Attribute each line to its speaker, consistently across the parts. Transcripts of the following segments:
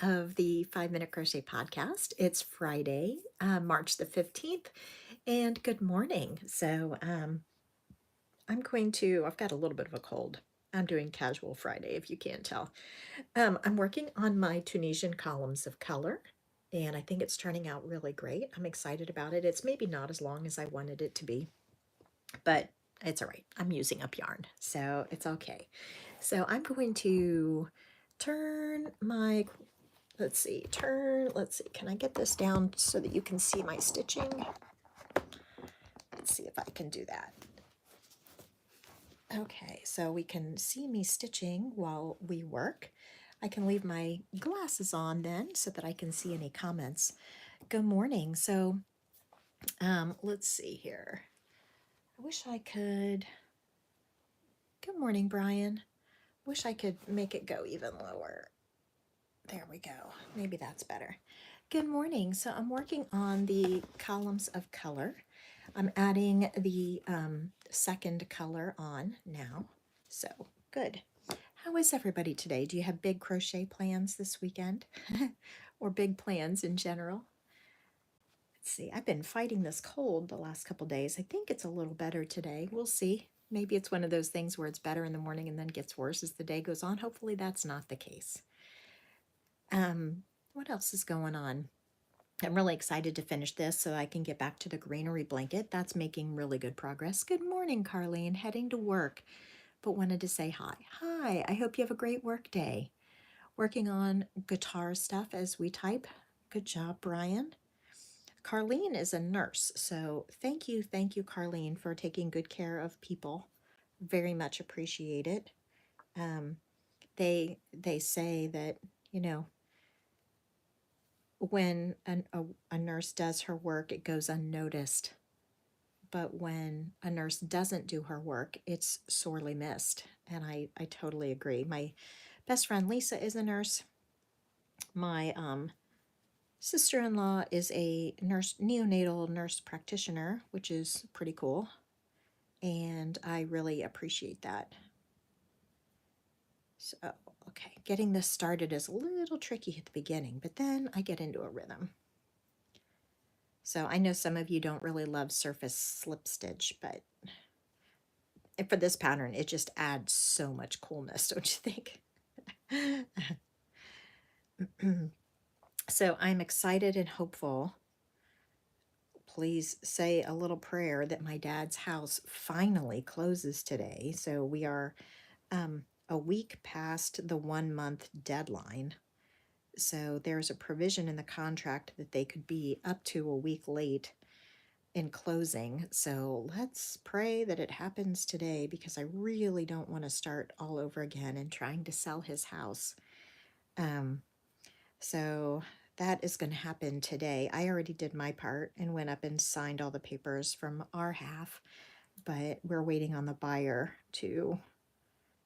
Speaker 1: of the 5 Minute Crochet Podcast. It's Friday, March the 15th, and good morning. I've got a little bit of a cold. I'm doing casual Friday, if you can't tell. I'm working on my Tunisian columns of color, and I think it's turning out really great. I'm excited about it. It's maybe not as long as I wanted it to be, but it's all right. I'm using up yarn, so it's okay. So I'm going to turn my let's see, can I get this down so that you can see my stitching? Let's see if I can do that. Okay, so we can see me stitching while we work. I can leave my glasses on then so that I can see any comments. Good morning. So let's see here. I wish I could. Good morning, Brian. Wish I could make it go even lower. There we go. Maybe that's better. Good morning. So I'm working on the columns of color. I'm adding the second color on now. So good. How is everybody today? Do you have big crochet plans this weekend? Or big plans in general? Let's see. I've been fighting this cold the last couple days. I think it's a little better today. We'll see. Maybe it's one of those things where it's better in the morning and then gets worse as the day goes on. Hopefully that's not the case. What else is going on? I'm really excited to finish this so I can get back to the greenery blanket. That's making really good progress. Good morning, Carlene. Heading to work, but wanted to say hi. Hi, I hope you have a great work day. Working on guitar stuff as we type. Good job, Brian. Carlene is a nurse, so thank you, Carlene, for taking good care of people. Very much appreciate it. They say that, you know, when a nurse does her work, it goes unnoticed. But when a nurse doesn't do her work, it's sorely missed. And I totally agree. My best friend Lisa is a nurse. My sister-in-law is a neonatal nurse practitioner, which is pretty cool. And I really appreciate that. So, okay, getting this started is a little tricky at the beginning, but then I get into a rhythm. So I know some of you don't really love surface slip stitch, but for this pattern, it just adds so much coolness, don't you think? So I'm excited and hopeful. Please say a little prayer that my dad's house finally closes today. So we are a week past the 1 month deadline. So there's a provision in the contract that they could be up to a week late in closing. So let's pray that it happens today, because I really don't want to start all over again and trying to sell his house. So that is going to happen today. I already did my part and went up and signed all the papers from our half, but we're waiting on the buyer to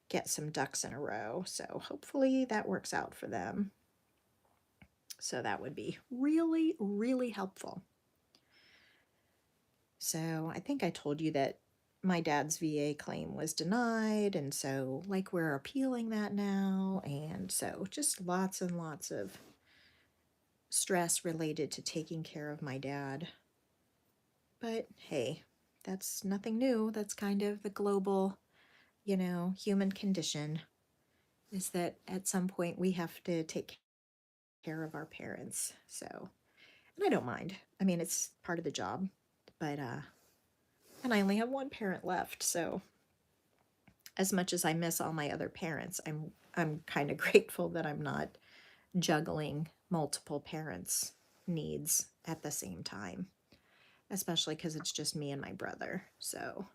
Speaker 1: get some ducks in a row. So hopefully that works out for them. So that would be really, really helpful. So I think I told you that my dad's VA claim was denied, and so like we're appealing that now, and so just lots and lots of stress related to taking care of my dad. But hey, that's nothing new. That's kind of the global, human condition, is that at some point we have to take care of our parents. So, and I don't mind. I mean, it's part of the job, but and I only have one parent left, so as much as I miss all my other parents, I'm kind of grateful that I'm not juggling multiple parents' needs at the same time, especially because it's just me and my brother. So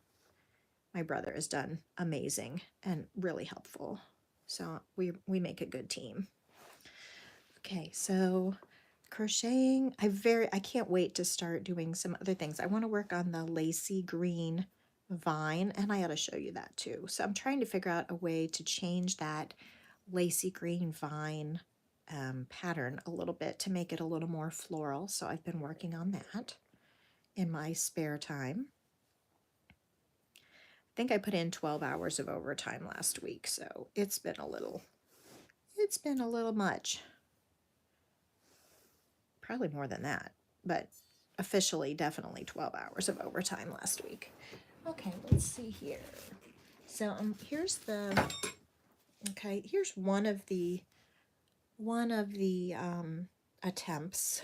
Speaker 1: my brother has done amazing and really helpful. So we make a good team. Okay, so crocheting, I can't wait to start doing some other things. I want to work on the lacy green vine, and I ought to show you that too. So I'm trying to figure out a way to change that lacy green vine pattern a little bit to make it a little more floral. So I've been working on that in my spare time. I think I put in 12 hours of overtime last week, so it's been a little much. probably more than that, but officially definitely 12 hours of overtime last week. Okay, let's see here. So here's here's one of the attempts.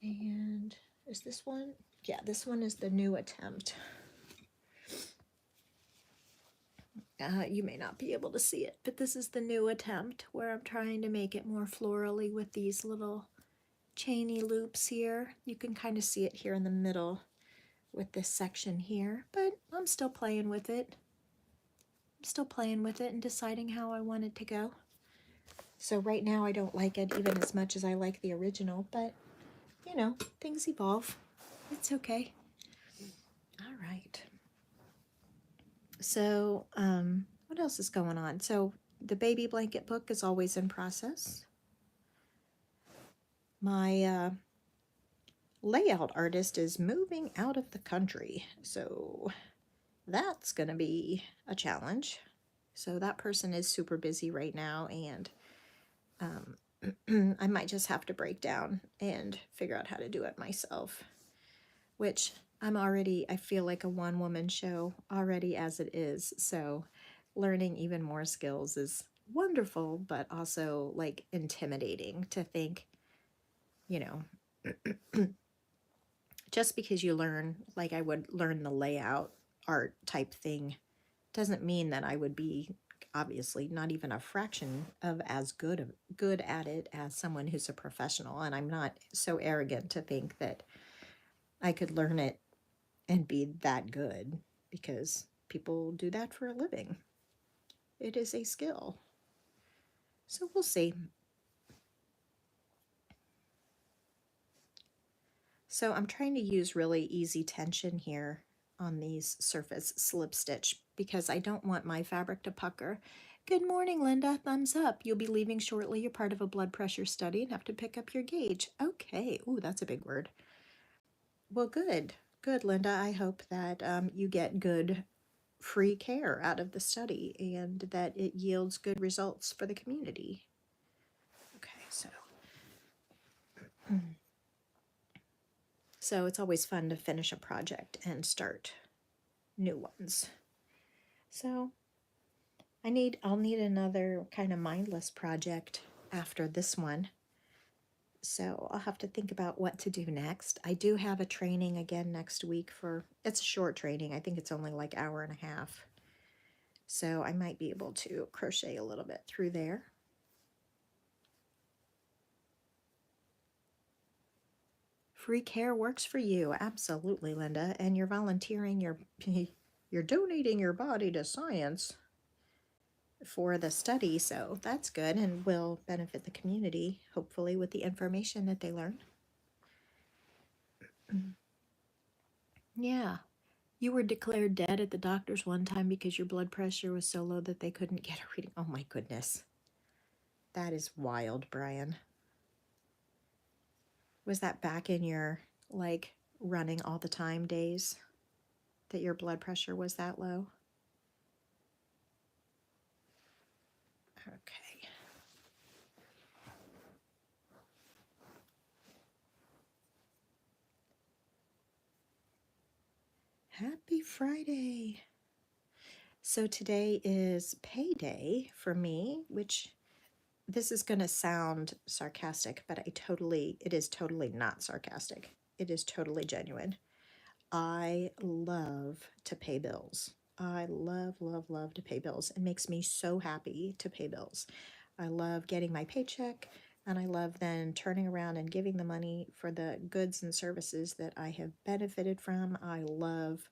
Speaker 1: And is this one? Yeah, this one is the new attempt. You may not be able to see it, but this is the new attempt where I'm trying to make it more florally with these little chainy loops here. You can kind of see it here in the middle with this section here, but I'm still playing with it. I'm still playing with it and deciding how I want it to go. So right now I don't like it even as much as I like the original, but you know, things evolve. It's okay. All right. So, what else is going on? So the baby blanket book is always in process. My layout artist is moving out of the country, so that's going to be a challenge. So that person is super busy right now, and I might just have to break down and figure out how to do it myself, which I feel like a one-woman show already as it is, so learning even more skills is wonderful, but also like intimidating to think, you know, just because you learn, like I would learn the layout art type thing, doesn't mean that I would be obviously not even a fraction of as good at it as someone who's a professional. And I'm not so arrogant to think that I could learn it and be that good, because people do that for a living. It is a skill. So we'll see. So I'm trying to use really easy tension here on these surface slip stitch because I don't want my fabric to pucker. Good morning, Linda. Thumbs up. You'll be leaving shortly. You're part of a blood pressure study and have to pick up your gauge. Okay. Ooh, that's a big word. Well, good. Good, Linda. I hope that you get good free care out of the study and that it yields good results for the community. Okay, so it's always fun to finish a project and start new ones. So I'll need another kind of mindless project after this one. So I'll have to think about what to do next. I do have a training again next week it's a short training. I think it's only like an hour and a half. So I might be able to crochet a little bit through there. Free care works for you. Absolutely, Linda. And you're volunteering you're donating your body to science for the study, so that's good and will benefit the community, hopefully, with the information that they learn. Yeah. You were declared dead at the doctor's one time because your blood pressure was so low that they couldn't get a reading. Oh my goodness. That is wild, Brian. Was that back in your, like, running all the time days that your blood pressure was that low? Okay. Happy Friday. So today is payday for me, which this is going to sound sarcastic, but it is totally not sarcastic. It is totally genuine. I love to pay bills. I love, love, love to pay bills. It makes me so happy to pay bills. I love getting my paycheck, and I love then turning around and giving the money for the goods and services that I have benefited from. I love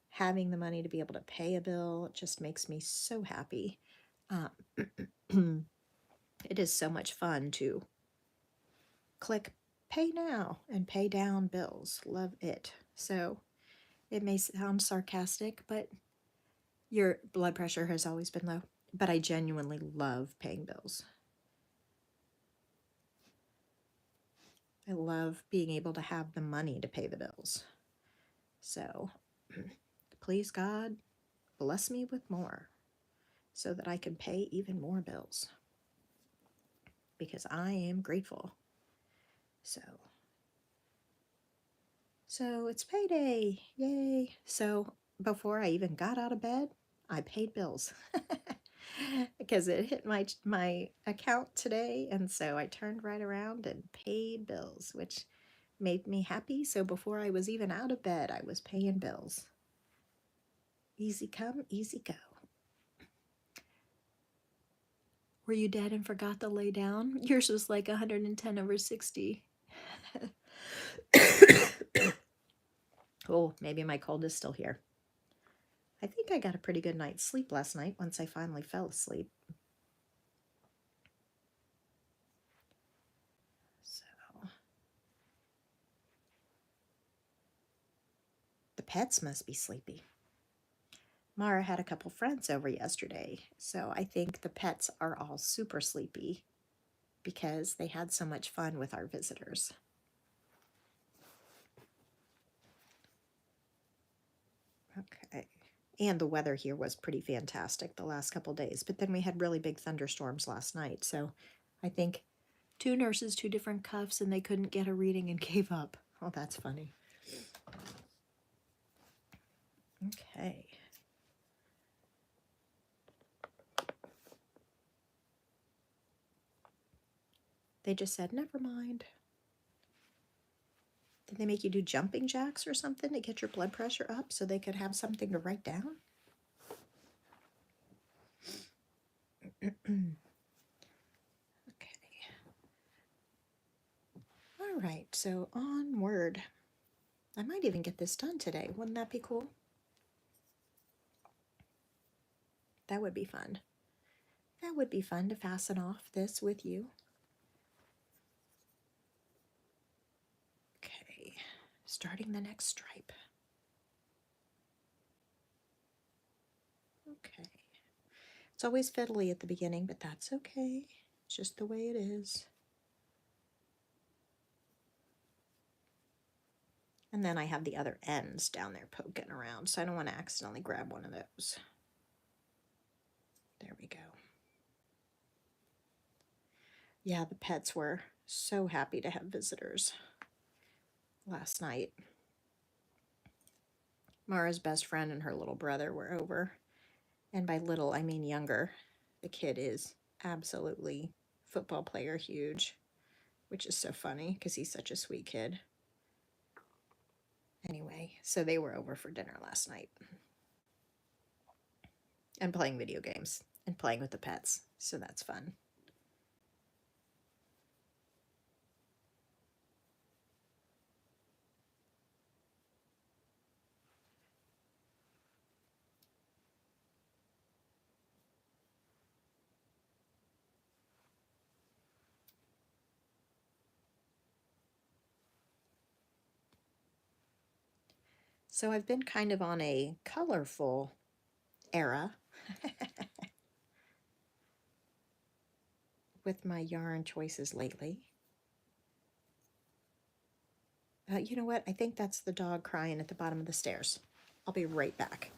Speaker 1: having the money to be able to pay a bill. It just makes me so happy. It is so much fun to click pay now and pay down bills. Love it. So it may sound sarcastic, but your blood pressure has always been low. But I genuinely love paying bills. I love being able to have the money to pay the bills. So please, God, bless me with more so that I can pay even more bills, because I am grateful. So it's payday. Yay. So before I even got out of bed, I paid bills because it hit my account today, and so I turned right around and paid bills, which made me happy. So before I was even out of bed, I was paying bills. Easy come, easy go. Were you dead and forgot to lay down? Yours was like 110/60. Oh, maybe my cold is still here. I think I got a pretty good night's sleep last night once I finally fell asleep. So, the pets must be sleepy. Mara had a couple friends over yesterday, so I think the pets are all super sleepy because they had so much fun with our visitors. Okay. And the weather here was pretty fantastic the last couple days, but then we had really big thunderstorms last night, so I think 2 nurses, 2 different cuffs, and they couldn't get a reading and gave up. Oh, that's funny. Okay. They just said, never mind. Did they make you do jumping jacks or something to get your blood pressure up so they could have something to write down? Okay. All right, so onward. I might even get this done today. Wouldn't that be cool? That would be fun. That would be fun to fasten off this with you. Okay, starting the next stripe. Okay. It's always fiddly at the beginning, but that's okay. It's just the way it is. And then I have the other ends down there poking around, so I don't want to accidentally grab one of those. There we go. Yeah, the pets were so happy to have visitors last night. Mara's best friend and her little brother were over. And by little, I mean younger. The kid is absolutely football player huge, which is so funny because he's such a sweet kid. Anyway, so they were over for dinner last night and playing video games and playing with the pets, so that's fun. So I've been kind of on a colorful era with my yarn choices lately. You know what? I think that's the dog crying at the bottom of the stairs. I'll be right back.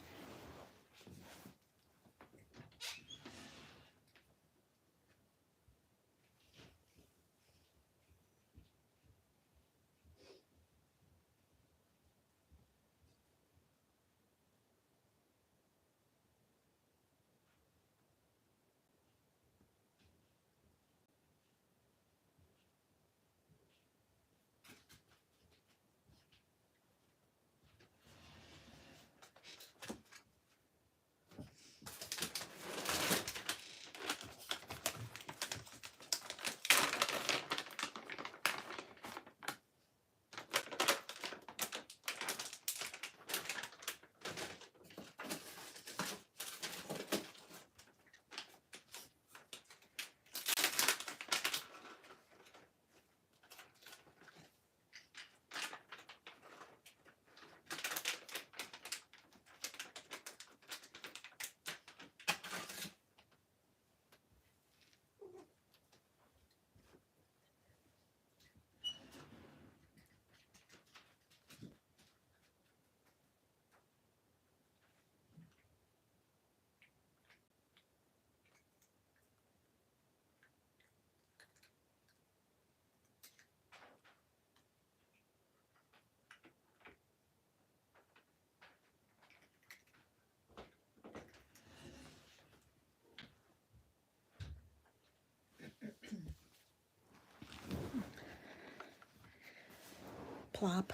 Speaker 1: plop.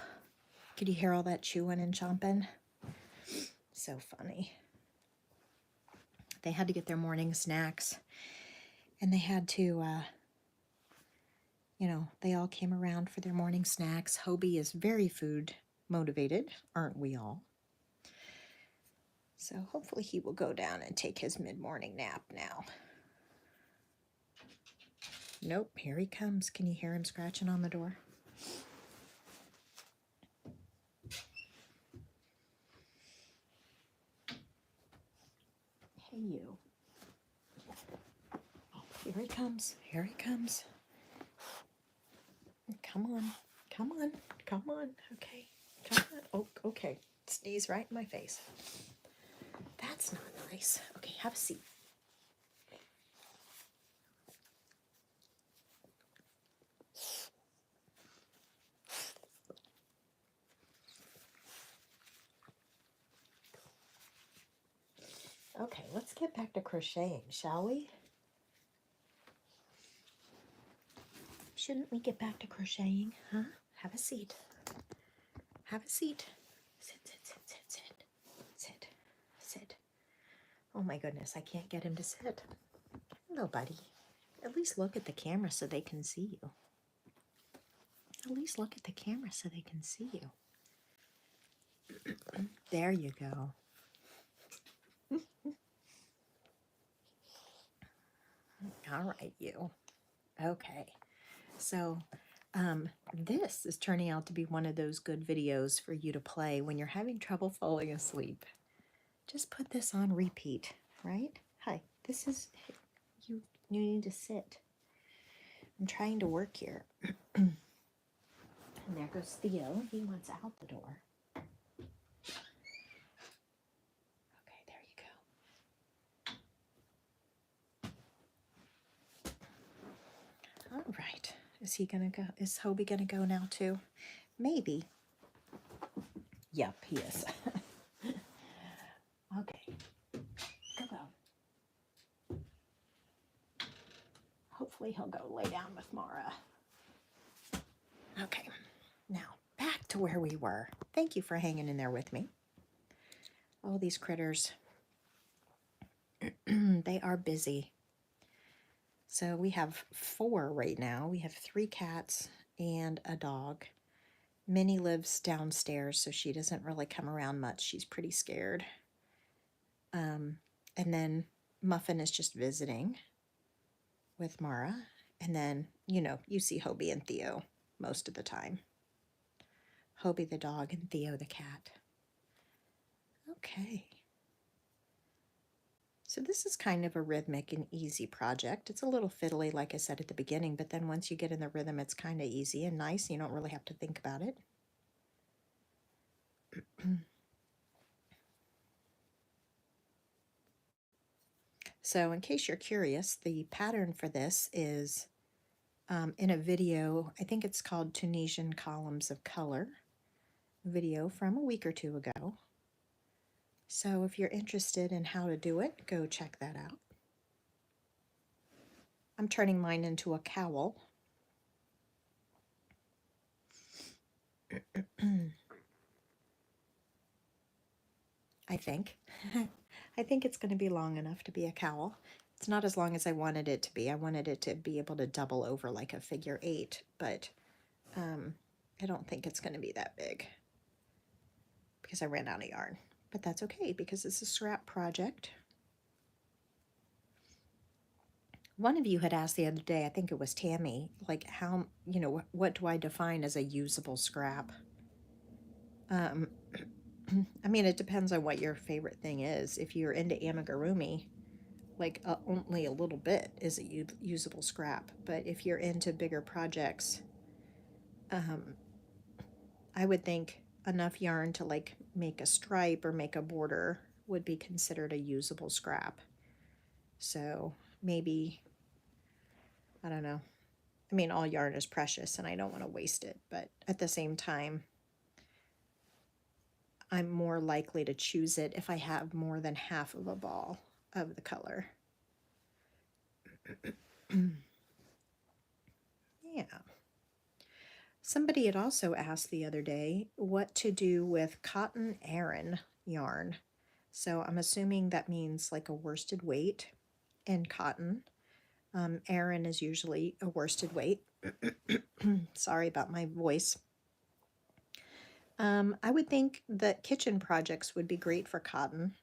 Speaker 1: Could you hear all that chewing and chomping? So funny. They had to get their morning snacks, and they had to, they all came around for their morning snacks. Hobie is very food motivated, aren't we all? So hopefully he will go down and take his mid-morning nap now. Nope, here he comes. Can you hear him scratching on the door? Hey, you. Oh, here he comes. Here he comes. Come on. Come on. Come on. Okay. Come on. Oh, okay. Sneeze right in my face. That's not nice. Okay, have a seat. Okay, let's get back to crocheting, shall we? Shouldn't we get back to crocheting, huh? Have a seat. Have a seat. Sit, sit, sit, sit, sit. Sit, sit. Oh my goodness, I can't get him to sit. Hello, buddy. At least look at the camera so they can see you. At least look at the camera so they can see you. There you go. All right, you. Okay. So, this is turning out to be one of those good videos for you to play when you're having trouble falling asleep. Just put this on repeat, right? Hi, this is, you need to sit. I'm trying to work here. And there goes Theo. He wants out the door. Okay, there you go. All right. Is he gonna go? Is Hobie gonna go now too? Maybe. Yep, he is. Okay. Go. Hopefully he'll go lay down with Mara. Okay. Now, back to where we were. Thank you for hanging in there with me. All these critters, they are busy. So we have 4 right now. We have 3 cats and a dog. Minnie lives downstairs, so she doesn't really come around much. She's pretty scared. And then Muffin is just visiting with Mara. And then, you see Hobie and Theo most of the time. Hobie the dog and Theo the cat. Okay. So this is kind of a rhythmic and easy project. It's a little fiddly, like I said at the beginning, but then once you get in the rhythm, it's kind of easy and nice. You don't really have to think about it. So in case you're curious, the pattern for this is in a video. I think it's called Tunisian Columns of Color, video from a week or 2 ago. So if you're interested in how to do it, go check that out. I'm turning mine into a cowl. I think. I think it's going to be long enough to be a cowl. It's not as long as I wanted it to be. I wanted it to be able to double over like a figure 8, but I don't think it's going to be that big because I ran out of yarn. But that's okay because it's a scrap project. One of you had asked the other day, I think it was Tammy, like how, what do I define as a usable scrap? I mean, it depends on what your favorite thing is. If you're into amigurumi, like only a little bit is a usable scrap. But if you're into bigger projects, I would think enough yarn to like make a stripe or make a border would be considered a usable scrap. So maybe, I don't know. I mean, all yarn is precious and I don't want to waste it, but at the same time, I'm more likely to choose it if I have more than half of a ball of the color. Yeah. Somebody had also asked the other day what to do with cotton Aran yarn. So I'm assuming that means like a worsted weight in cotton. Aran is usually a worsted weight. Sorry about my voice. I would think that kitchen projects would be great for cotton.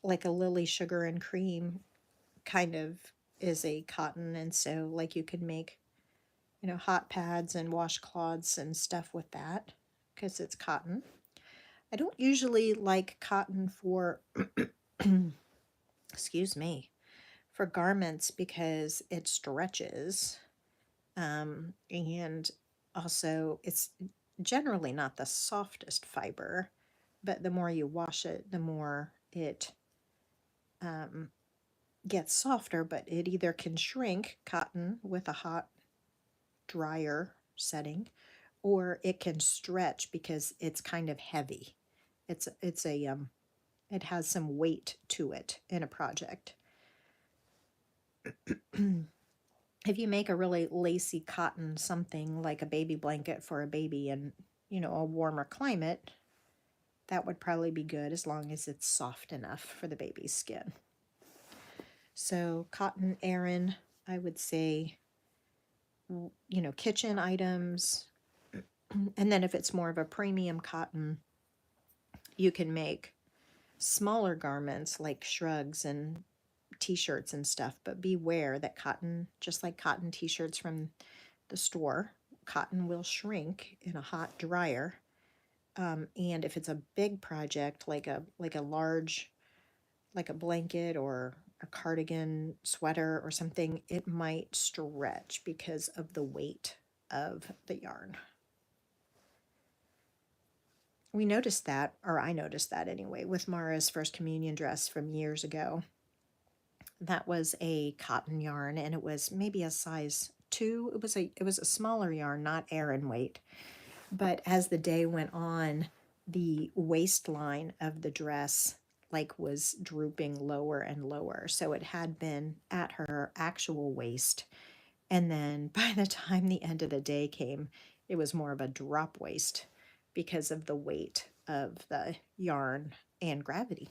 Speaker 1: Like a Lily Sugar and Cream kind of is a cotton, and so like you could make, hot pads and washcloths and stuff with that because it's cotton. I don't usually like cotton for, excuse me, for garments because it stretches. And also it's generally not the softest fiber, but the more you wash it, the more it um, gets softer, but it either can shrink cotton with a hot dryer setting, or it can stretch because it's kind of heavy. It has some weight to it in a project. If you make a really lacy cotton something like a baby blanket for a baby in, a warmer climate, that would probably be good as long as it's soft enough for the baby's skin. So cotton Aran, I would say, kitchen items. And then if it's more of a premium cotton, you can make smaller garments like shrugs and t-shirts and stuff, but beware that cotton, just like cotton t-shirts from the store, cotton will shrink in a hot dryer. And if it's a big project, like a large, like a blanket or a cardigan, sweater or something, it might stretch because of the weight of the yarn. We noticed that, or I noticed that anyway, with Mara's first communion dress from years ago. That was a cotton yarn, and it was maybe a size 2. It was a smaller yarn, not Aran weight. But as the day went on, the waistline of the dress was drooping lower and lower. So it had been at her actual waist. And then by the time the end of the day came, it was more of a drop waist because of the weight of the yarn and gravity.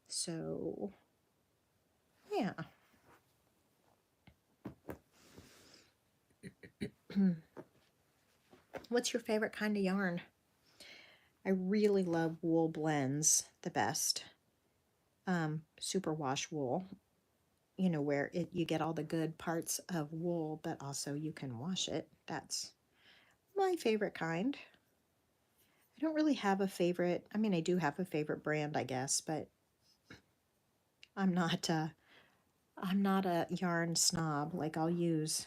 Speaker 1: So, yeah. What's your favorite kind of yarn? I really love wool blends the best. Superwash wool, where you get all the good parts of wool, but also you can wash it. That's my favorite kind. I don't really have a favorite. I mean, I do have a favorite brand, I guess, but I'm not a yarn snob. Like I'll use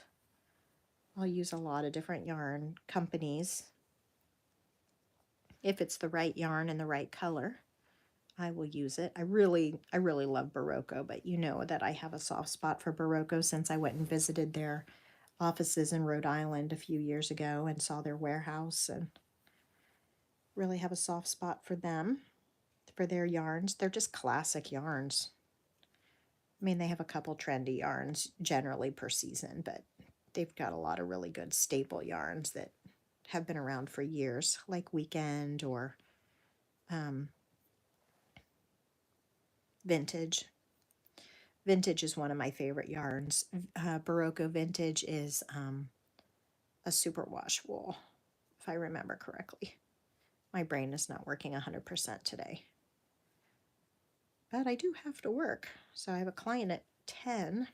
Speaker 1: a lot of different yarn companies. If it's the right yarn and the right color, I will use it. I really love Barocco, but you know that I have a soft spot for Barocco since I went and visited their offices in Rhode Island a few years ago and saw their warehouse, and really have a soft spot for them, for their yarns. They're just classic yarns. I mean, they have a couple trendy yarns generally per season, but they've got a lot of really good staple yarns that have been around for years, like Weekend or Vintage. Vintage is one of my favorite yarns. Barocco Vintage is a superwash wool, if I remember correctly. My brain is not working 100% today. But I do have to work, so I have a client at 10.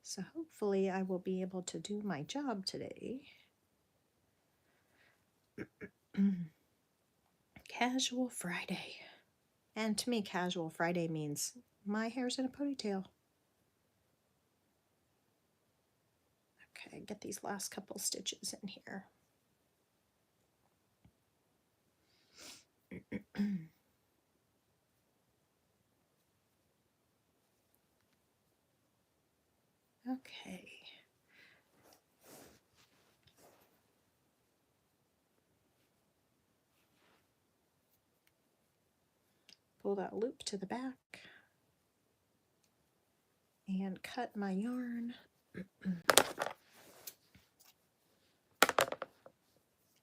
Speaker 1: So hopefully I will be able to do my job today. Casual Friday. And to me, Casual Friday means my hair's in a ponytail. Okay, get these last couple stitches in here. Okay. Pull that loop to the back and cut my yarn.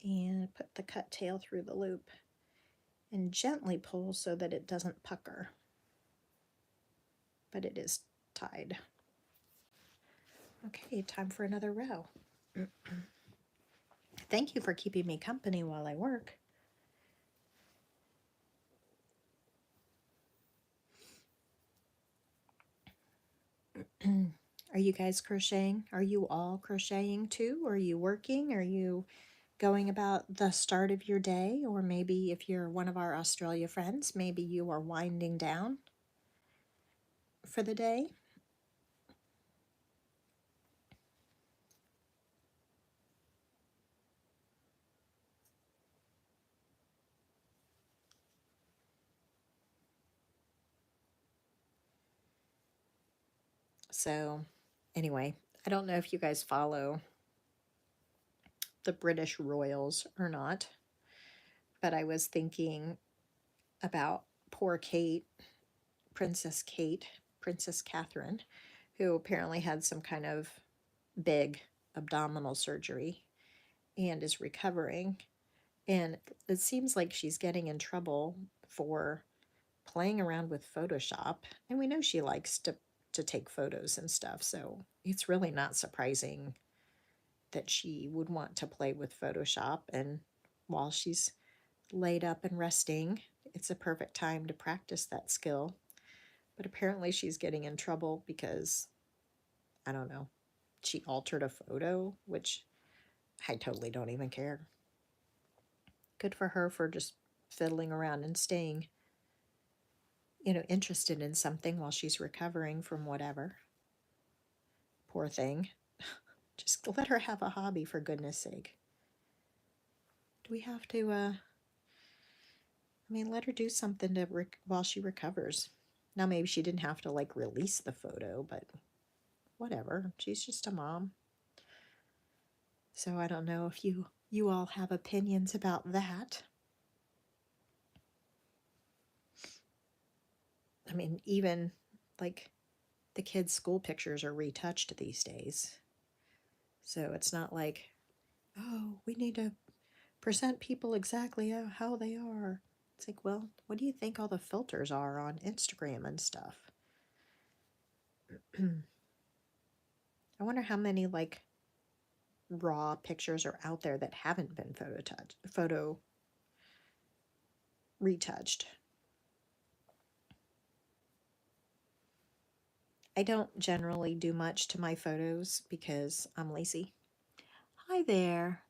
Speaker 1: and put the cut tail through the loop and gently pull so that it doesn't pucker, but it is tied. Okay, time for another row. Thank you for keeping me company while I work. Are you guys crocheting? Are you all crocheting too? Are you working? Are you going about the start of your day? Or maybe if you're one of our Australia friends, maybe you are winding down for the day? So anyway, I don't know if you guys follow the British royals or not, but I was thinking about poor Kate, Princess Catherine, who apparently had some kind of big abdominal surgery and is recovering. And it seems like she's getting in trouble for playing around with Photoshop. And we know she likes to take photos and stuff. So it's really not surprising that she would want to play with Photoshop. And while she's laid up and resting, it's a perfect time to practice that skill. But apparently she's getting in trouble because, I don't know, she altered a photo, which I totally don't even care. Good for her for just fiddling around and staying, interested in something while she's recovering from whatever. Poor thing. Just let her have a hobby, for goodness sake. Do we have to, let her do something while she recovers. Now, maybe she didn't have to, release the photo, but whatever. She's just a mom. So I don't know if you all have opinions about that. Even, the kids' school pictures are retouched these days. So it's not like, oh, we need to present people exactly how they are. It's like, well, what do you think all the filters are on Instagram and stuff? I wonder how many raw pictures are out there that haven't been photo retouched. I don't generally do much to my photos because I'm lazy. Hi there.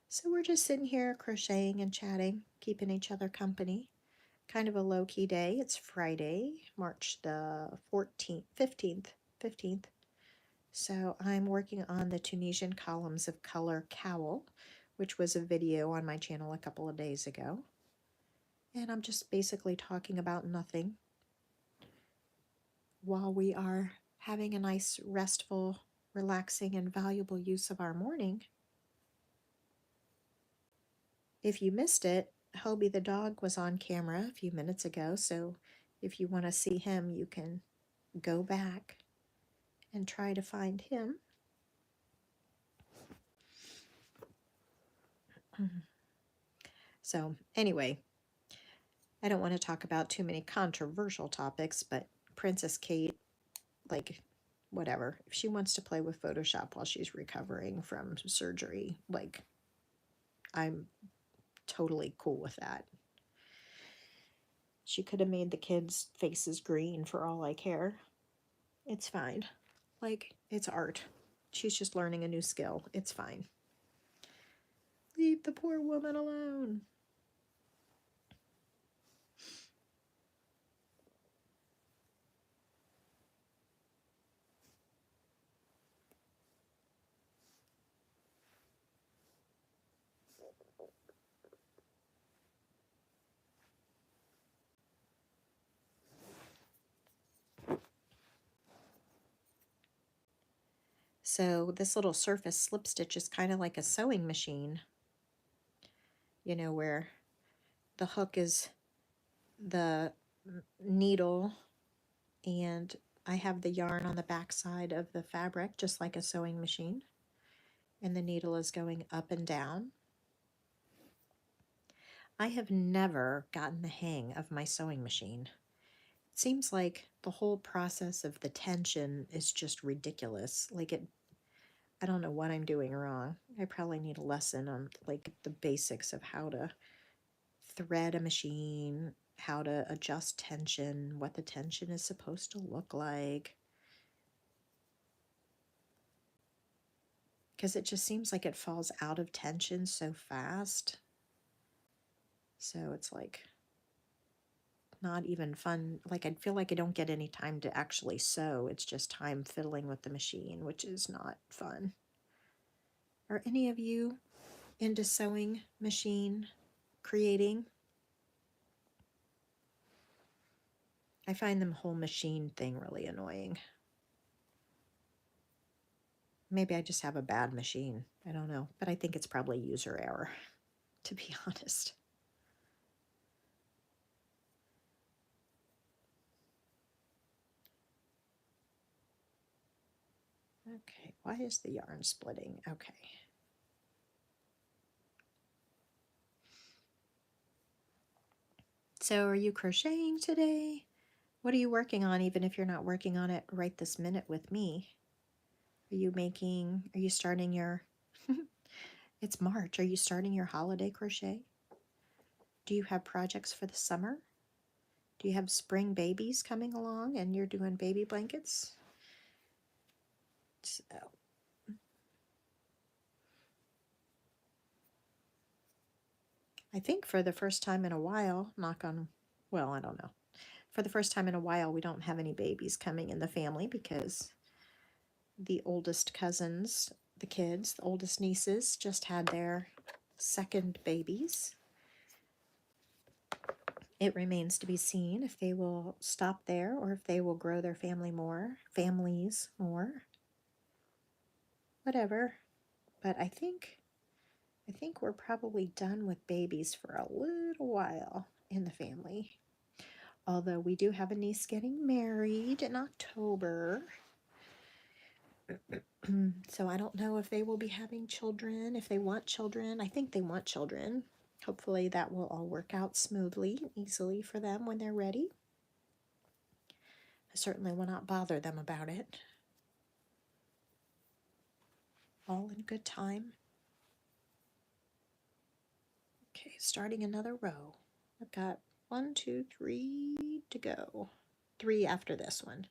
Speaker 1: So we're just sitting here crocheting and chatting, keeping each other company. Kind of a low-key day. It's Friday, March the 15th. So I'm working on the Tunisian Columns of Color cowl, which was a video on my channel a couple of days ago. And I'm just basically talking about nothing while we are having a nice, restful, relaxing, and valuable use of our morning. If you missed it, Hobie the dog was on camera a few minutes ago, so if you want to see him, you can go back and try to find him. So anyway, I don't want to talk about too many controversial topics, but Princess Kate, whatever. If she wants to play with Photoshop while she's recovering from surgery, I'm totally cool with that. She could have made the kids' faces green for all I care. It's fine. It's art. She's just learning a new skill. It's fine. Leave the poor woman alone. So this little surface slip stitch is kind of like a sewing machine, where the hook is the needle and I have the yarn on the back side of the fabric, just like a sewing machine. and the needle is going up and down. I have never gotten the hang of my sewing machine. It seems like the whole process of the tension is just ridiculous. I don't know what I'm doing wrong. I probably need a lesson on like the basics of how to thread a machine, how to adjust tension, what the tension is supposed to look like. Because it just seems like it falls out of tension so fast. So it's like not even fun. Like I feel like I don't get any time to actually sew. It's just time fiddling with the machine, which is not fun. Are any of you into sewing machine creating? I find the whole machine thing really annoying. Maybe I just have a bad machine. I don't know. But I think it's probably user error, to be honest. Okay, why is the yarn splitting? Okay. So are you crocheting today? What are you working on, even if you're not working on it right this minute with me? Are you starting your, it's March, are you starting your holiday crochet? Do you have projects for the summer? Do you have spring babies coming along and you're doing baby blankets? So, I think for the first time in a while, well, I don't know. For the first time in a while, we don't have any babies coming in the family because the oldest cousins, the oldest nieces, just had their second babies. It remains to be seen if they will stop there or if they will grow their families more, whatever. But I think we're probably done with babies for a little while in the family. Although we do have a niece getting married in October. So I don't know if they will be having children, if they want children. I think they want children. Hopefully that will all work out smoothly and easily for them when they're ready. I certainly will not bother them about it. All in good time. Okay, starting another row. I've got 1, 2, 3 to go. 3 after this one.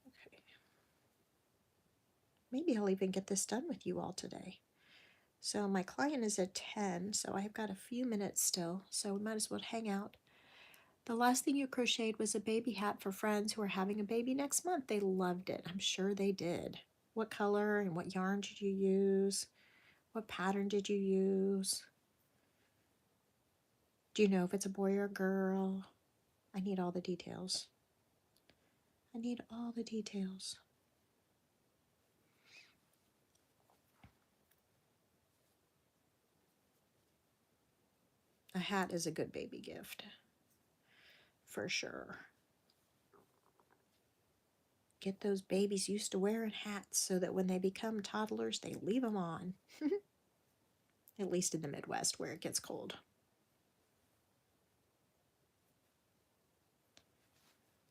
Speaker 1: Okay. Maybe I'll even get this done with you all today. So my client is at 10, so I've got a few minutes still, so we might as well hang out. The last thing you crocheted was a baby hat for friends who are having a baby next month. They loved it. I'm sure they did. What color and what yarn did you use? What pattern did you use? Do you know if it's a boy or a girl? I need all the details. I need all the details. A hat is a good baby gift, for sure. Get those babies used to wearing hats so that when they become toddlers, they leave them on. At least in the Midwest where it gets cold.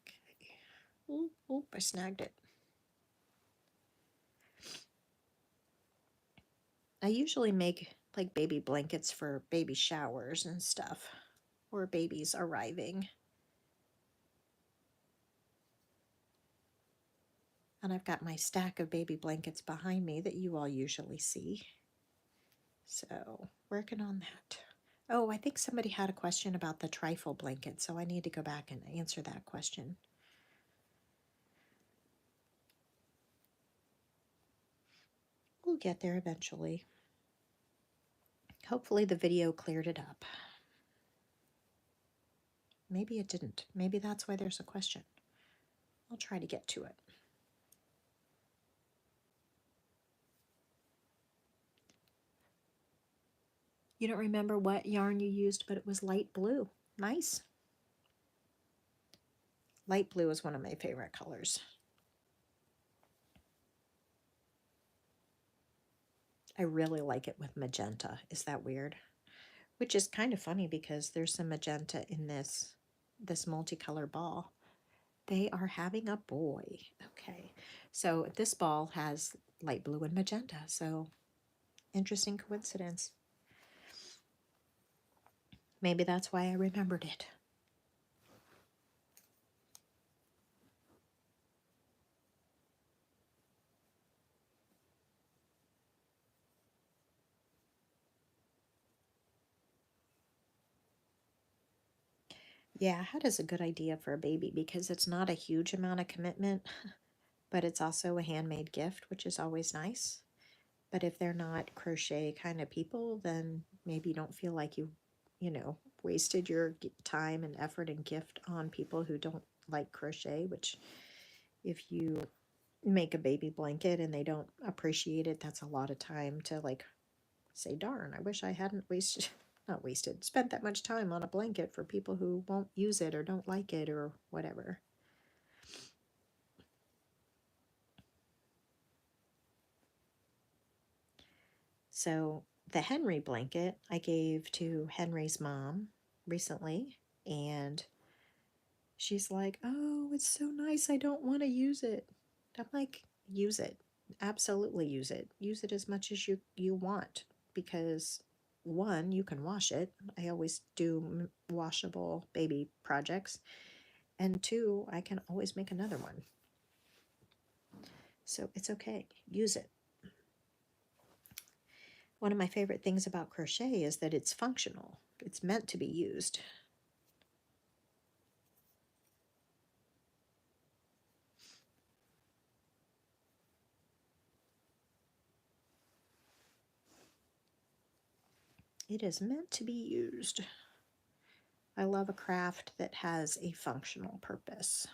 Speaker 1: Okay. Oop, I snagged it. I usually make like baby blankets for baby showers and stuff, or babies arriving. And I've got my stack of baby blankets behind me that you all usually see. So, working on that. Oh, I think somebody had a question about the trifle blanket, so I need to go back and answer that question. We'll get there eventually. Hopefully the video cleared it up. Maybe it didn't. Maybe that's why there's a question. I'll try to get to it. You don't remember what yarn you used, but it was light blue. Nice. Light blue is one of my favorite colors. I really like it with magenta. Is that weird? Which is kind of funny because there's some magenta in this multicolor ball. They are having a boy. Okay. So this ball has light blue and magenta. So interesting coincidence. Maybe that's why I remembered it. Yeah, hat is a good idea for a baby because it's not a huge amount of commitment, but it's also a handmade gift, which is always nice. But if they're not crochet kind of people, then maybe you don't feel like wasted your time and effort and gift on people who don't like crochet, which if you make a baby blanket and they don't appreciate it, that's a lot of time to like say, darn, I wish I hadn't wasted, not wasted, spent that much time on a blanket for people who won't use it or don't like it or whatever. So the Henry blanket I gave to Henry's mom recently, and she's like, oh, it's so nice. I don't want to use it. I'm like, use it. Absolutely use it. Use it as much as you want because one, you can wash it. I always do washable baby projects. And two, I can always make another one. So it's okay. Use it. One of my favorite things about crochet is that it's functional. It's meant to be used. It is meant to be used. I love a craft that has a functional purpose.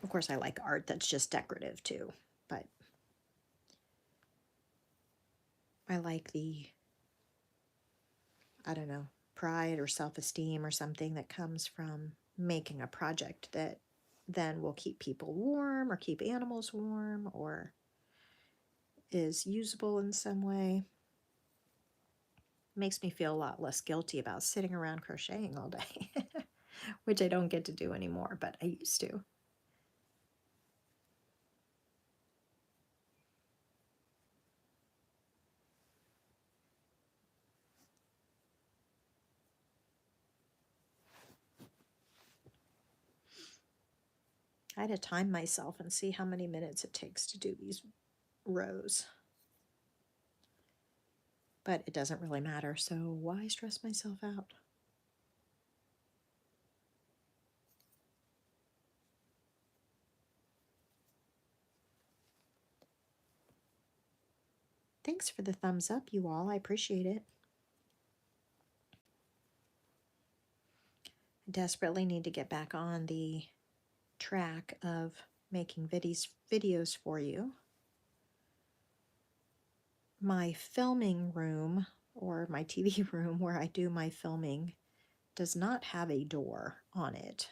Speaker 1: Of course, I like art that's just decorative too, but I like I don't know, pride or self-esteem or something that comes from making a project that then will keep people warm or keep animals warm or is usable in some way. Makes me feel a lot less guilty about sitting around crocheting all day, which I don't get to do anymore, but I used to. I had to time myself and see how many minutes it takes to do these rows. But it doesn't really matter, so why stress myself out? Thanks for the thumbs up, you all. I appreciate it. I desperately need to get back on the track of making videos for you. My filming room, or my TV room where I do my filming, does not have a door on it.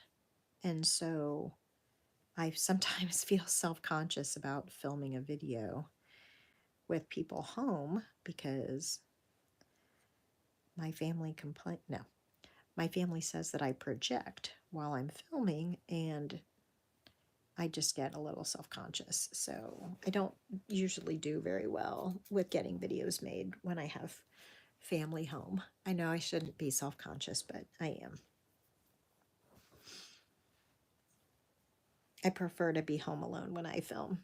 Speaker 1: And so I sometimes feel self-conscious about filming a video with people home because my family my family says that I project while I'm filming, and I just get a little self-conscious. So I don't usually do very well with getting videos made when I have family home. I know I shouldn't be self-conscious, but I am. I prefer to be home alone when I film.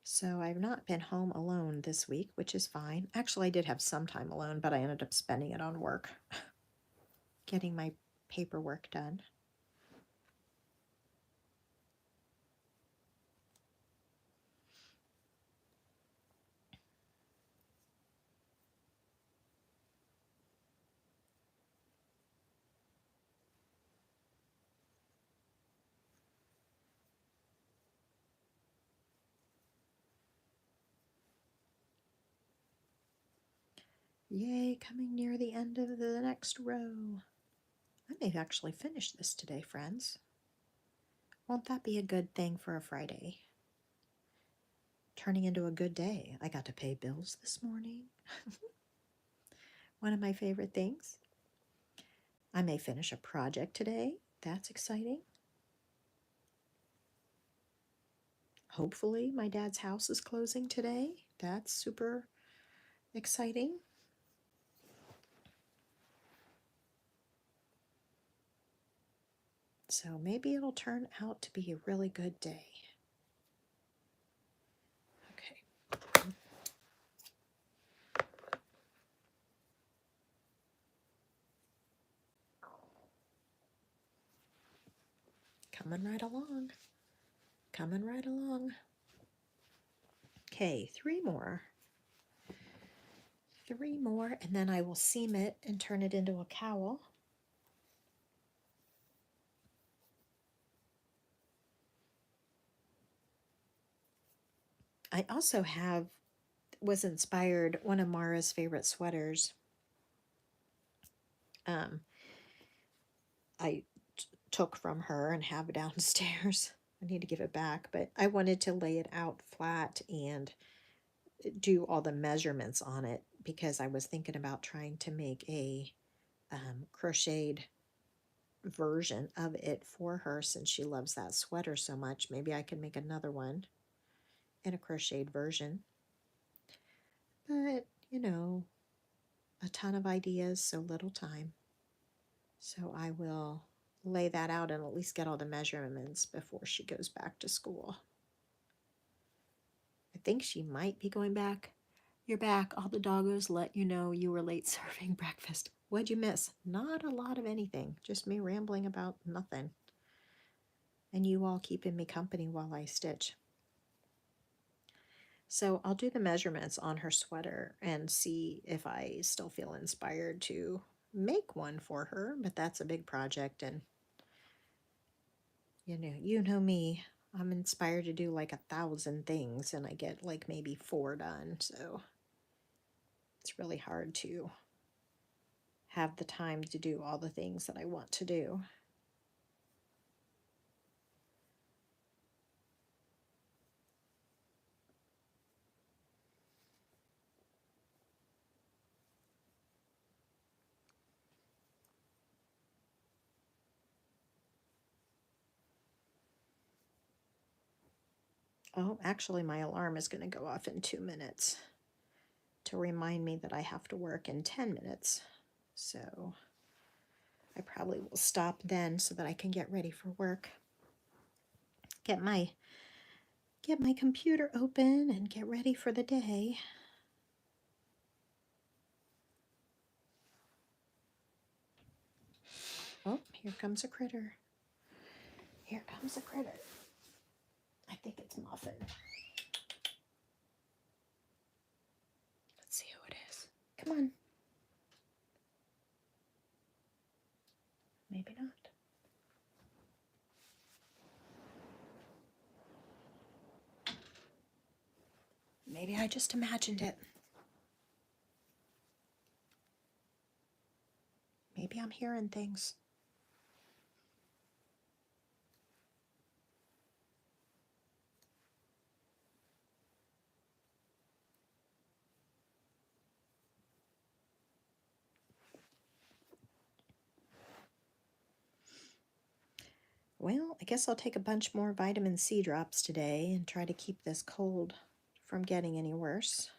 Speaker 1: So I've not been home alone this week, which is fine. Actually, I did have some time alone, but I ended up spending it on work, getting my paperwork done. Yay, coming near the end of the next row. I may actually finish this today, friends. Won't that be a good thing for a Friday? Turning into a good day. I got to pay bills this morning. One of my favorite things. I may finish a project today. That's exciting. Hopefully my dad's house is closing today. That's super exciting. So maybe it'll turn out to be a really good day. Okay. Coming right along. Coming right along. Okay, 3 more. 3 more, and then I will seam it and turn it into a cowl. I also was inspired, one of Mara's favorite sweaters. I took from her and have downstairs. I need to give it back, but I wanted to lay it out flat and do all the measurements on it because I was thinking about trying to make a crocheted version of it for her since she loves that sweater so much. Maybe I could make another one in a crocheted version. But, a ton of ideas, so little time. So I will lay that out and at least get all the measurements before she goes back to school. I think she might be going back. You're back. All the doggos let you know you were late serving breakfast. What'd you miss? Not a lot of anything. Just me rambling about nothing. And you all keeping me company while I stitch. So I'll do the measurements on her sweater and see if I still feel inspired to make one for her. But that's a big project, and you know me. I'm inspired to do like 1,000 things, and I get like maybe 4 done. So it's really hard to have the time to do all the things that I want to do. Oh, actually, my alarm is going to go off in 2 minutes to remind me that I have to work in 10 minutes. So I probably will stop then so that I can get ready for work. Get my computer open and get ready for the day. Oh, here comes a critter. Here comes a critter. I think it's Muffin. Let's see who it is. Come on. Maybe not. Maybe I just imagined it. Maybe I'm hearing things. Well, I guess I'll take a bunch more vitamin C drops today and try to keep this cold from getting any worse.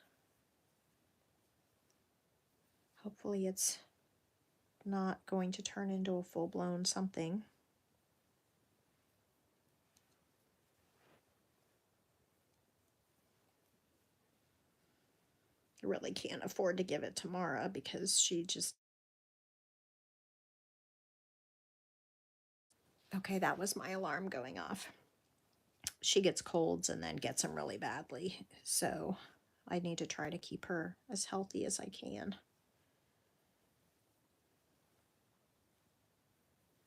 Speaker 1: Hopefully it's not going to turn into a full-blown something. I really can't afford to give it to Mara because she just... Okay, that was my alarm going off. She gets colds and then gets them really badly, so I need to try to keep her as healthy as I can.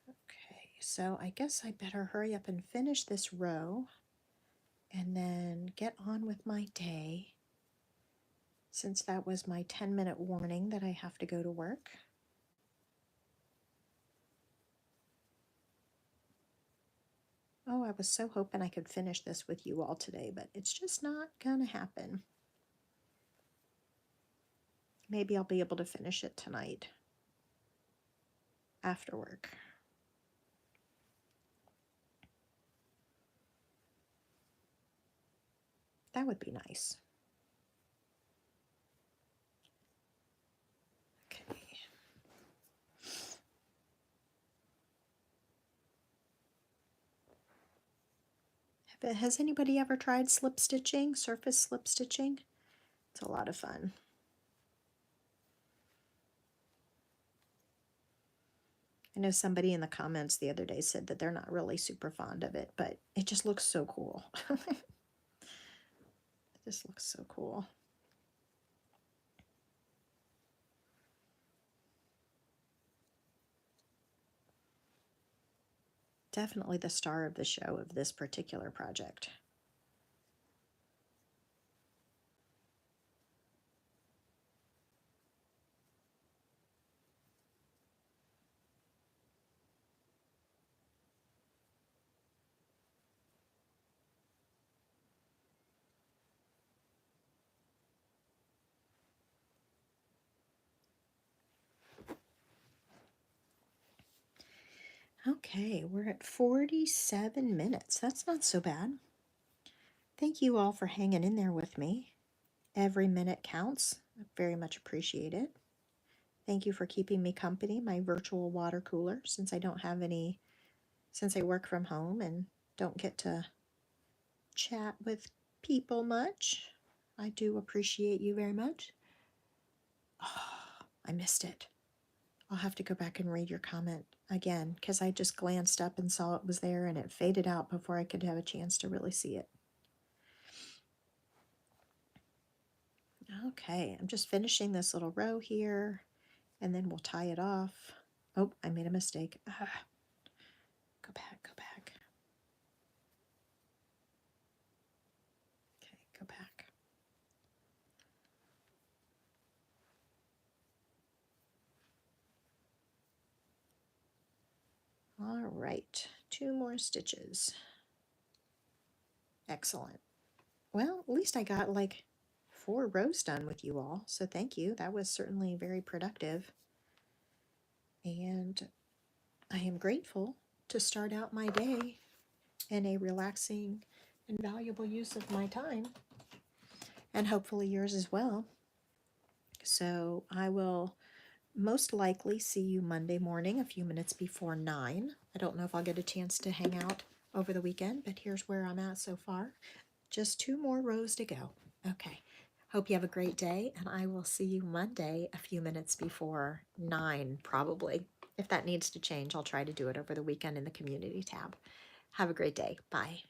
Speaker 1: Okay, so I guess I better hurry up and finish this row and then get on with my day. since that was my 10-minute warning that I have to go to work. Oh, I was so hoping I could finish this with you all today, but it's just not gonna happen. Maybe I'll be able to finish it tonight after work. That would be nice. Okay. Has anybody ever tried slip stitching, surface slip stitching? It's a lot of fun. I know somebody in the comments the other day said that they're not really super fond of it, but it just looks so cool. It just looks so cool. Definitely the star of the show of this particular project. Okay, we're at 47 minutes. That's not so bad. Thank you all for hanging in there with me. Every minute counts. I very much appreciate it. Thank you for keeping me company, my virtual water cooler, since I don't have any, since I work from home and don't get to chat with people much. I do appreciate you very much. Oh, I missed it. I'll have to go back and read your comment again because I just glanced up and saw it was there and it faded out before I could have a chance to really see it. Okay, I'm just finishing this little row here and then we'll tie it off. Oh, I made a mistake. Go back, go back. Okay, go back. All right, 2 more stitches. Excellent. Well, at least I got like 4 rows done with you all, so thank you. That was certainly very productive. And I am grateful to start out my day in a relaxing and valuable use of my time, and hopefully yours as well. So I will most likely see you Monday morning, a few minutes before 9. I don't know if I'll get a chance to hang out over the weekend, but here's where I'm at so far. Just 2 more rows to go. Okay. Hope you have a great day, and I will see you Monday a few minutes before 9, probably. If that needs to change, I'll try to do it over the weekend in the community tab. Have a great day. Bye.